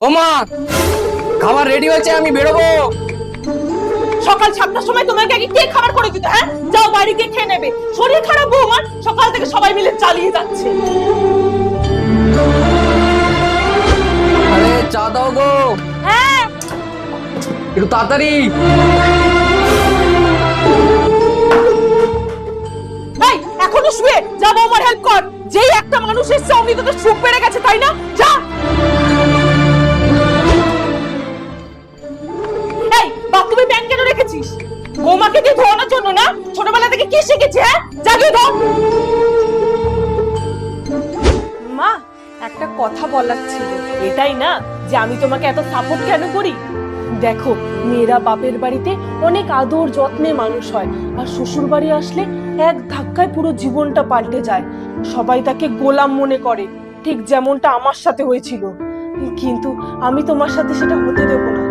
ও মা, খাবার রেডি হয়েছে, আমি বেরোবো। সকাল 7টার সময় তোমাকে আগে কে খাবার করে দিত? হ্যাঁ, যাও বাইরে গিয়ে খেয়ে নেবে। শরীর খারাপ বৌমার, সকাল থেকে সবাই মিলে চালিয়ে যাচ্ছে। আরে চা দাও গো, হ্যাঁ, একটু তাড়াতাড়ি। এই এখনো শুয়ে যা, বৌমার হেল্প কর। যেই একটা মানুষ এসছে অমনি তোদের সুখ বেড়ে গেছে, তাই না? যা। এই বাথরুমে প্যান কেন রেখেছিস? বৌমাকে দিয়ে ধোয়ানোর জন্য না? ছোটবেলা থেকে কি শিখেছি? হ্যাঁ, জাগিয়ে ধো। মা, একটা কথা বলার ছিল। এটাই না যে আমি তোমাকে এত সাপোর্ট কেন করি? দেখো, মেয়েরা বাপের বাড়িতে অনেক আদর যত্নে মানুষ হয়, আর শ্বশুর বাড়ি আসলে এক ধাক্কায় পুরো জীবনটা পাল্টে যায়। সবাই তাকে গোলাম মনে করে, ঠিক যেমনটা আমার সাথে হয়েছিল। কিন্তু আমি তোমার সাথে সেটা হতে দেবো না।